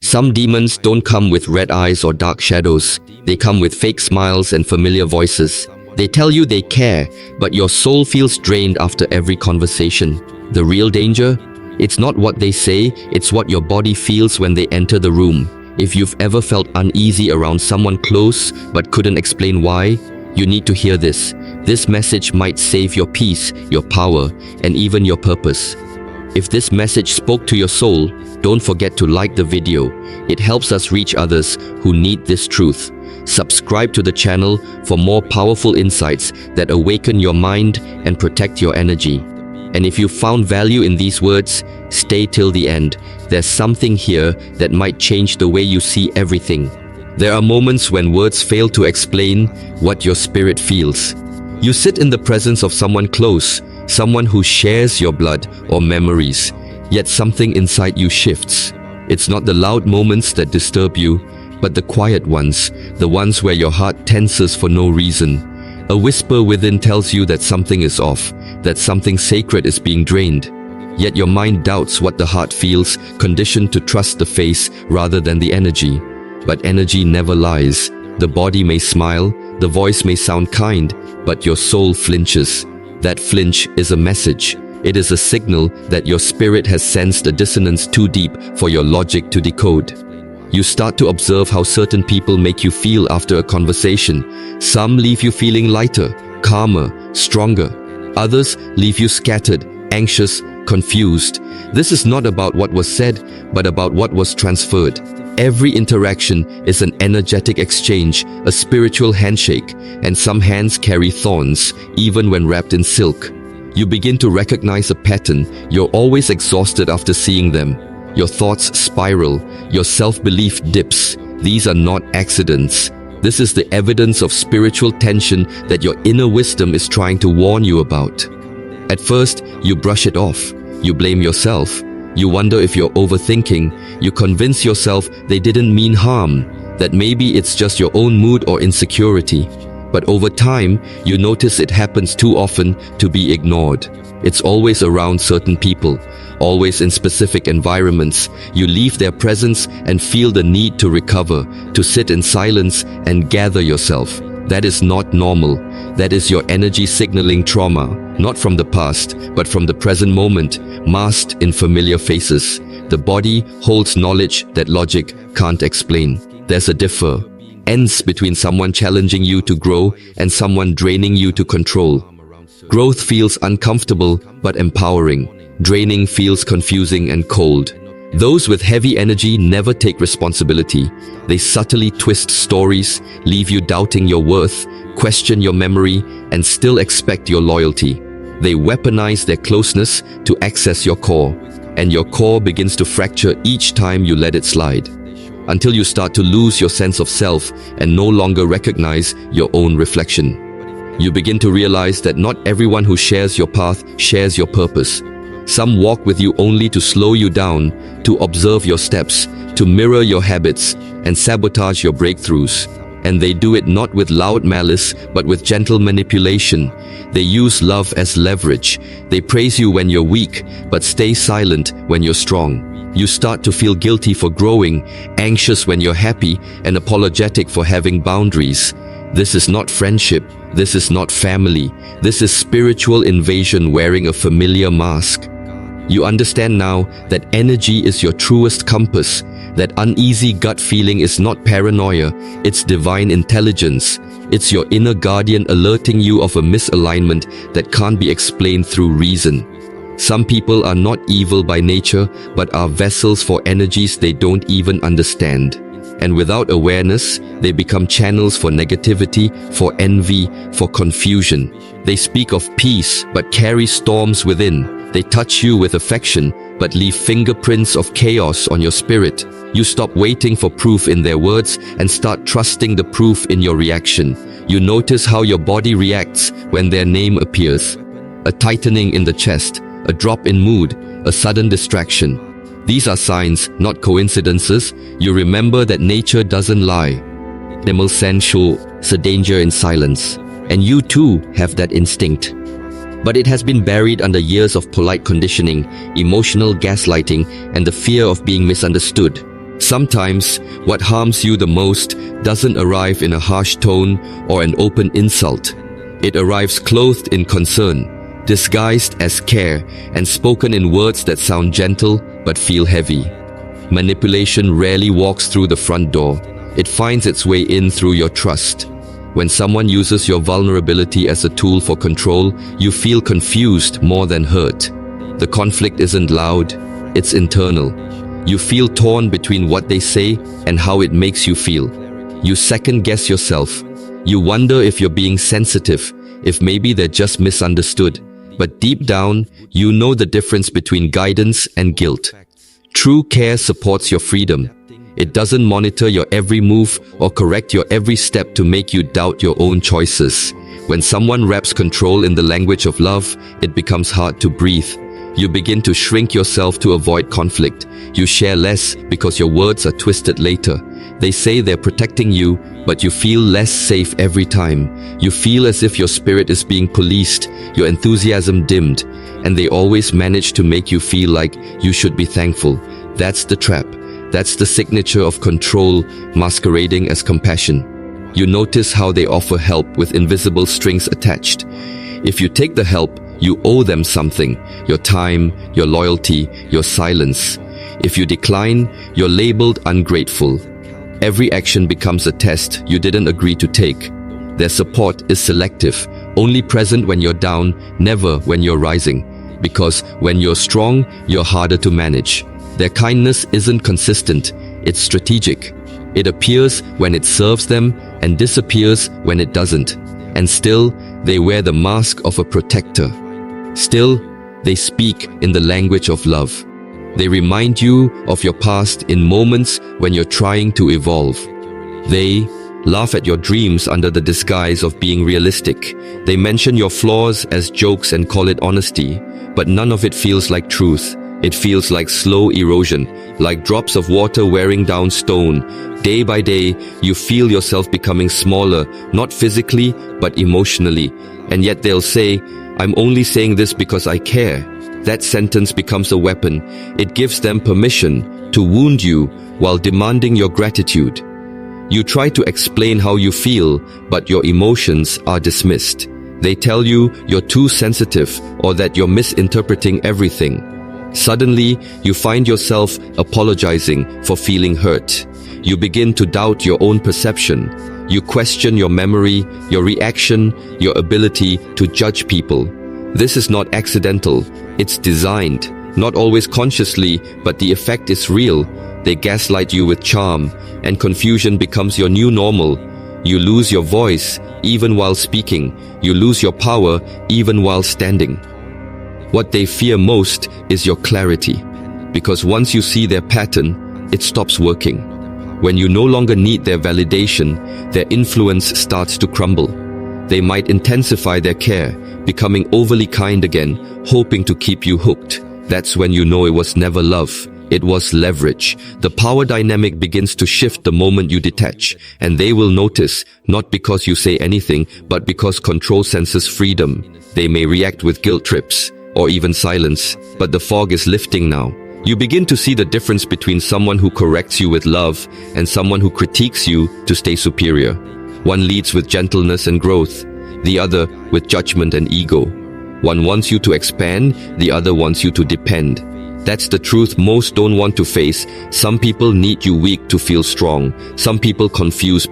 Some demons don't come with red eyes or dark shadows. They come with fake smiles and familiar voices. They tell you they care, but your soul feels drained after every conversation. The real danger? It's not what they say, it's what your body feels when they enter the room. If you've ever felt uneasy around someone close but couldn't explain why, you need to hear this. This message might save your peace, your power, and even your purpose. If this message spoke to your soul, don't forget to like the video. It helps us reach others who need this truth. Subscribe to the channel for more powerful insights that awaken your mind and protect your energy. And if you found value in these words, stay till the end. There's something here that might change the way you see everything. There are moments when words fail to explain what your spirit feels. You sit in the presence of someone close, someone who shares your blood or memories, yet something inside you shifts. It's not the loud moments that disturb you, but the quiet ones, the ones where your heart tenses for no reason. A whisper within tells you that something is off, that something sacred is being drained. Yet your mind doubts what the heart feels, conditioned to trust the face rather than the energy. But energy never lies. The body may smile, the voice may sound kind, but your soul flinches. That flinch is a message. It is a signal that your spirit has sensed a dissonance too deep for your logic to decode. You start to observe how certain people make you feel after a conversation. Some leave you feeling lighter, calmer, stronger. Others leave you scattered, anxious, confused. This is not about what was said, but about what was transferred. Every interaction is an energetic exchange, a spiritual handshake, and some hands carry thorns, even when wrapped in silk. You begin to recognize a pattern. You're always exhausted after seeing them. Your thoughts spiral, your self-belief dips. These are not accidents. This is the evidence of spiritual tension that your inner wisdom is trying to warn you about. At first, you brush it off. You blame yourself. You wonder if you're overthinking. You convince yourself they didn't mean harm, that maybe it's just your own mood or insecurity. But over time, you notice it happens too often to be ignored. It's always around certain people, always in specific environments. You leave their presence and feel the need to recover, to sit in silence and gather yourself. That is not normal. That is your energy signaling trauma, not from the past, but from the present moment, masked in familiar faces. The body holds knowledge that logic can't explain. There's a difference between someone challenging you to grow and someone draining you to control. Growth feels uncomfortable but empowering. Draining feels confusing and cold. Those with heavy energy never take responsibility. They subtly twist stories, leave you doubting your worth, question your memory, and still expect your loyalty. They weaponize their closeness to access your core, and your core begins to fracture each time you let it slide, until you start to lose your sense of self and no longer recognize your own reflection. You begin to realize that not everyone who shares your path shares your purpose. Some walk with you only to slow you down, to observe your steps, to mirror your habits, and sabotage your breakthroughs. And they do it not with loud malice, but with gentle manipulation. They use love as leverage. They praise you when you're weak, but stay silent when you're strong. You start to feel guilty for growing, anxious when you're happy, and apologetic for having boundaries. This is not friendship. This is not family. This is spiritual invasion wearing a familiar mask. You understand now that energy is your truest compass, that uneasy gut feeling is not paranoia, it's divine intelligence. It's your inner guardian alerting you of a misalignment that can't be explained through reason. Some people are not evil by nature, but are vessels for energies they don't even understand. And without awareness, they become channels for negativity, for envy, for confusion. They speak of peace, but carry storms within. They touch you with affection, but leave fingerprints of chaos on your spirit. You stop waiting for proof in their words and start trusting the proof in your reaction. You notice how your body reacts when their name appears. A tightening in the chest, a drop in mood, a sudden distraction. These are signs, not coincidences. You remember that nature doesn't lie. Animals sense a danger in silence, and you too have that instinct. But it has been buried under years of polite conditioning, emotional gaslighting, and the fear of being misunderstood. Sometimes, what harms you the most doesn't arrive in a harsh tone or an open insult. It arrives clothed in concern, disguised as care, and spoken in words that sound gentle but feel heavy. Manipulation rarely walks through the front door. It finds its way in through your trust. When someone uses your vulnerability as a tool for control, you feel confused more than hurt. The conflict isn't loud, it's internal. You feel torn between what they say and how it makes you feel. You second-guess yourself. You wonder if you're being sensitive, if maybe they're just misunderstood. But deep down, you know the difference between guidance and guilt. True care supports your freedom. It doesn't monitor your every move or correct your every step to make you doubt your own choices. When someone wraps control in the language of love, it becomes hard to breathe. You begin to shrink yourself to avoid conflict. You share less because your words are twisted later. They say they're protecting you, but you feel less safe every time. You feel as if your spirit is being policed, your enthusiasm dimmed, and they always manage to make you feel like you should be thankful. That's the trap. That's the signature of control masquerading as compassion. You notice how they offer help with invisible strings attached. If you take the help, you owe them something: your time, your loyalty, your silence. If you decline, you're labeled ungrateful. Every action becomes a test you didn't agree to take. Their support is selective, only present when you're down, never when you're rising. Because when you're strong, you're harder to manage. Their kindness isn't consistent, it's strategic. It appears when it serves them and disappears when it doesn't. And still, they wear the mask of a protector. Still, they speak in the language of love. They remind you of your past in moments when you're trying to evolve. They laugh at your dreams under the disguise of being realistic. They mention your flaws as jokes and call it honesty, but none of it feels like truth. It feels like slow erosion, like drops of water wearing down stone. Day by day, you feel yourself becoming smaller, not physically, but emotionally. And yet they'll say, "I'm only saying this because I care." That sentence becomes a weapon. It gives them permission to wound you while demanding your gratitude. You try to explain how you feel, but your emotions are dismissed. They tell you you're too sensitive or that you're misinterpreting everything. Suddenly, you find yourself apologizing for feeling hurt. You begin to doubt your own perception. You question your memory, your reaction, your ability to judge people. This is not accidental. It's designed, not always consciously, but the effect is real. They gaslight you with charm, and confusion becomes your new normal. You lose your voice, even while speaking. You lose your power, even while standing. What they fear most is your clarity, because once you see their pattern, it stops working. When you no longer need their validation, their influence starts to crumble. They might intensify their care, becoming overly kind again, hoping to keep you hooked. That's when you know it was never love. It was leverage. The power dynamic begins to shift the moment you detach, and they will notice, not because you say anything, but because control senses freedom. They may react with guilt trips, or even silence, but the fog is lifting now. You begin to see the difference between someone who corrects you with love and someone who critiques you to stay superior. One leads with gentleness and growth, the other with judgment and ego. One wants you to expand, the other wants you to depend. That's the truth most don't want to face. Some people need you weak to feel strong. Some people confuse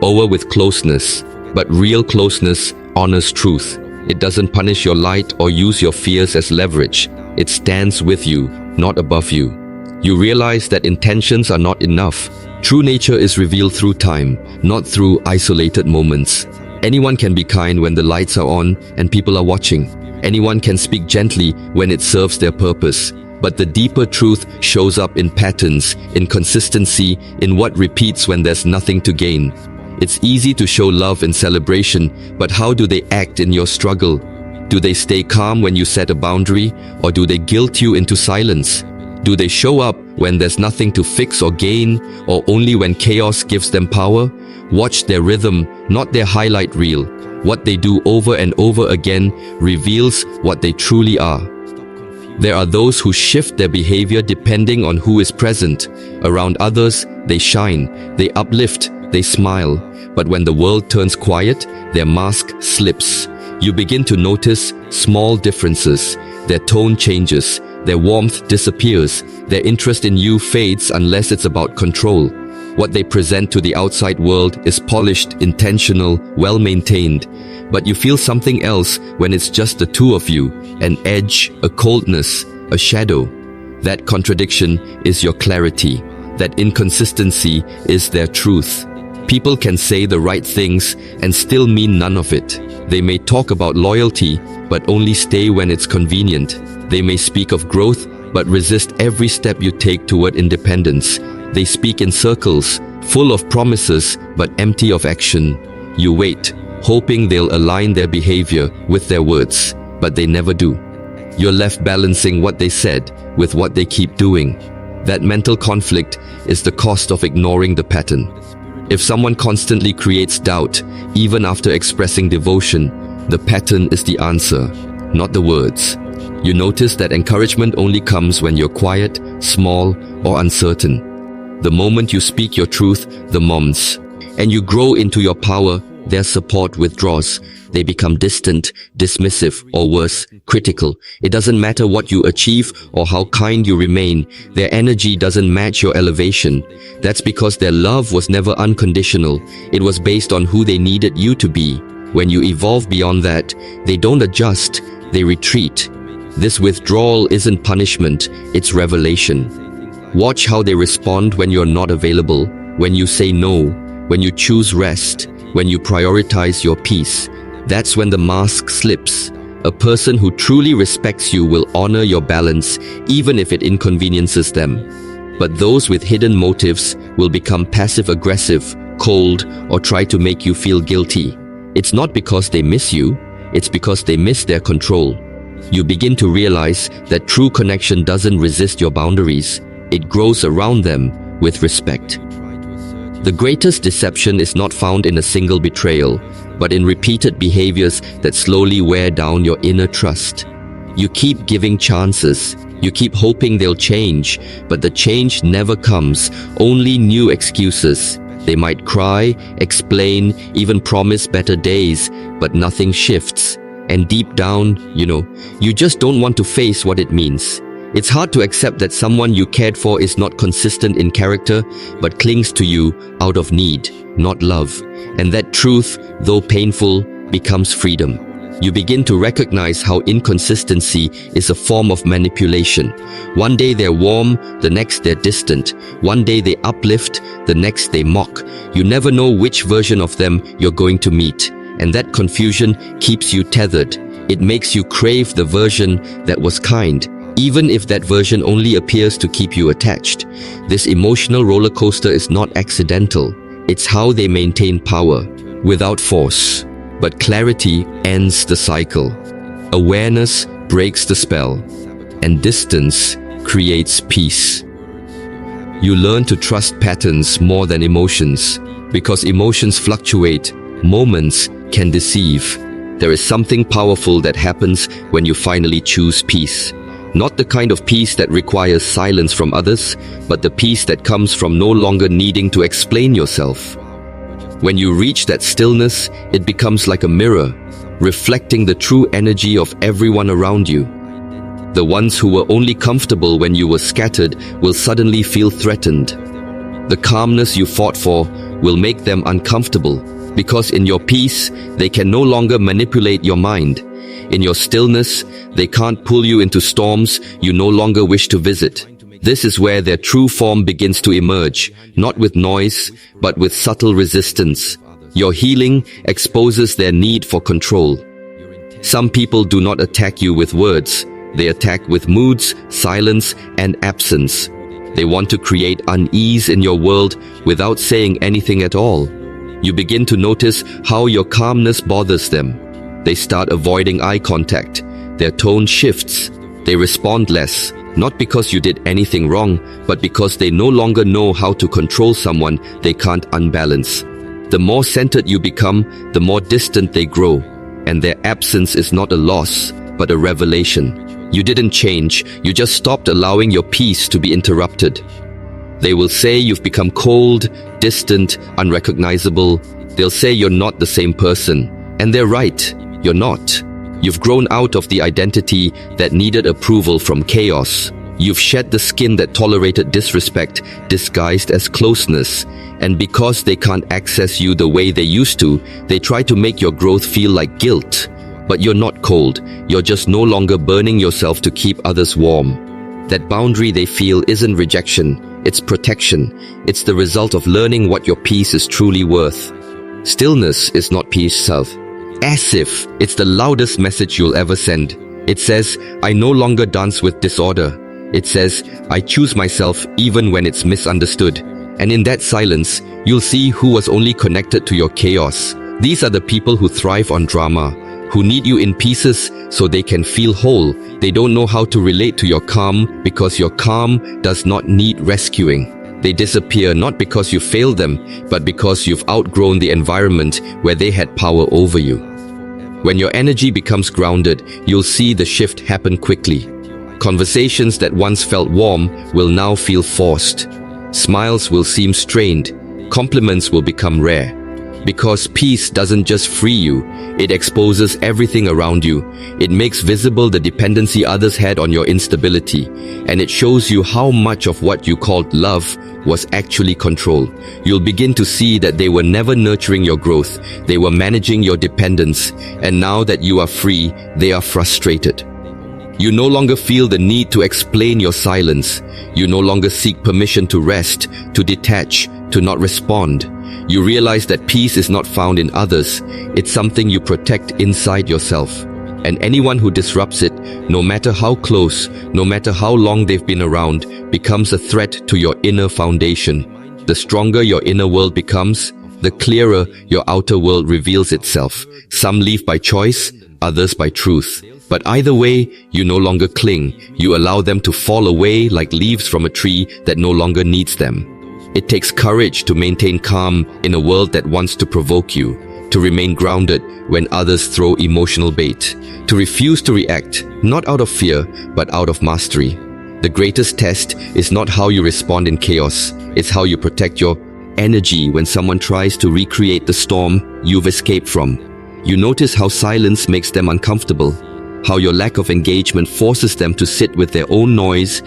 over with closeness. But real closeness honors truth. It doesn't punish your light or use your fears as leverage. It stands with you, not above you. You realize that intentions are not enough. True nature is revealed through time, not through isolated moments. Anyone can be kind when the lights are on and people are watching. Anyone can speak gently when it serves their purpose. But the deeper truth shows up in patterns, in consistency, in what repeats when there's nothing to gain. It's easy to show love in celebration, but how do they act in your struggle? Do they stay calm when you set a boundary, or do they guilt you into silence? Do they show up when there's nothing to fix or gain, or only when chaos gives them power? Watch their rhythm, not their highlight reel. What they do over and over again reveals what they truly are. There are those who shift their behavior depending on who is present. Around others, they shine, they uplift, they smile. But when the world turns quiet, their mask slips. You begin to notice small differences. Their tone changes, their warmth disappears, their interest in you fades unless it's about control. What they present to the outside world is polished, intentional, well-maintained. But you feel something else when it's just the two of you, an edge, a coldness, a shadow. That contradiction is your clarity. That inconsistency is their truth. People can say the right things and still mean none of it. They may talk about loyalty, but only stay when it's convenient. They may speak of growth, but resist every step you take toward independence. They speak in circles, full of promises, but empty of action. You wait, hoping they'll align their behavior with their words, but they never do. You're left balancing what they said with what they keep doing. That mental conflict is the cost of ignoring the pattern. If someone constantly creates doubt, even after expressing devotion, the pattern is the answer, not the words. You notice that encouragement only comes when you're quiet, small, or uncertain. The moment you speak your truth, the moms, and you grow into your power, their support withdraws. They become distant, dismissive, or worse, critical. It doesn't matter what you achieve or how kind you remain. Their energy doesn't match your elevation. That's because their love was never unconditional. It was based on who they needed you to be. When you evolve beyond that, they don't adjust, they retreat. This withdrawal isn't punishment, it's revelation. Watch how they respond when you're not available, when you say no, when you choose rest, when you prioritize your peace. That's when the mask slips. A person who truly respects you will honor your balance, even if it inconveniences them. But those with hidden motives will become passive-aggressive, cold, or try to make you feel guilty. It's not because they miss you, it's because they miss their control. You begin to realize that true connection doesn't resist your boundaries. It grows around them with respect. The greatest deception is not found in a single betrayal, but in repeated behaviors that slowly wear down your inner trust. You keep giving chances, you keep hoping they'll change, but the change never comes, only new excuses. They might cry, explain, even promise better days, but nothing shifts. And deep down, you just don't want to face what it means. It's hard to accept that someone you cared for is not consistent in character, but clings to you out of need, not love. And that truth, though painful, becomes freedom. You begin to recognize how inconsistency is a form of manipulation. One day they're warm, the next they're distant. One day they uplift, the next they mock. You never know which version of them you're going to meet. And that confusion keeps you tethered. It makes you crave the version that was kind, even if that version only appears to keep you attached. This emotional roller coaster is not accidental. It's how they maintain power, without force. But clarity ends the cycle. Awareness breaks the spell, and distance creates peace. You learn to trust patterns more than emotions, because emotions fluctuate, moments can deceive. There is something powerful that happens when you finally choose peace. Not the kind of peace that requires silence from others, but the peace that comes from no longer needing to explain yourself. When you reach that stillness, it becomes like a mirror, reflecting the true energy of everyone around you. The ones who were only comfortable when you were scattered will suddenly feel threatened. The calmness you fought for will make them uncomfortable, because in your peace, they can no longer manipulate your mind. In your stillness, they can't pull you into storms you no longer wish to visit. This is where their true form begins to emerge, not with noise, but with subtle resistance. Your healing exposes their need for control. Some people do not attack you with words. They attack with moods, silence, and absence. They want to create unease in your world without saying anything at all. You begin to notice how your calmness bothers them. They start avoiding eye contact. Their tone shifts. They respond less, not because you did anything wrong, but because they no longer know how to control someone they can't unbalance. The more centered you become, the more distant they grow, and their absence is not a loss, but a revelation. You didn't change, you just stopped allowing your peace to be interrupted. They will say you've become cold, distant, unrecognizable. They'll say you're not the same person. And they're right, you're not. You've grown out of the identity that needed approval from chaos. You've shed the skin that tolerated disrespect disguised as closeness. And because they can't access you the way they used to, they try to make your growth feel like guilt. But you're not cold, you're just no longer burning yourself to keep others warm. That boundary they feel isn't rejection, it's protection. It's the result of learning what your peace is truly worth. Stillness is not peace self. As if it's the loudest message you'll ever send. It says, I no longer dance with disorder. It says, I choose myself even when it's misunderstood. And in that silence, you'll see who was only connected to your chaos. These are the people who thrive on drama, who need you in pieces so they can feel whole. They don't know how to relate to your calm because your calm does not need rescuing. They disappear not because you failed them, but because you've outgrown the environment where they had power over you. When your energy becomes grounded, you'll see the shift happen quickly. Conversations that once felt warm will now feel forced. Smiles will seem strained. Compliments will become rare. Because peace doesn't just free you, it exposes everything around you. It makes visible the dependency others had on your instability, and it shows you how much of what you called love was actually control. You'll begin to see that they were never nurturing your growth, they were managing your dependence, and now that you are free, they are frustrated. You no longer feel the need to explain your silence. You no longer seek permission to rest, to detach, to not respond. You realize that peace is not found in others. It's something you protect inside yourself. And anyone who disrupts it, no matter how close, no matter how long they've been around, becomes a threat to your inner foundation. The stronger your inner world becomes, the clearer your outer world reveals itself. Some leave by choice, others by truth. But either way, you no longer cling. You allow them to fall away like leaves from a tree that no longer needs them. It takes courage to maintain calm in a world that wants to provoke you, to remain grounded when others throw emotional bait, to refuse to react, not out of fear, but out of mastery. The greatest test is not how you respond in chaos, it's how you protect your energy when someone tries to recreate the storm you've escaped from. You notice how silence makes them uncomfortable, how your lack of engagement forces them to sit with their own noise,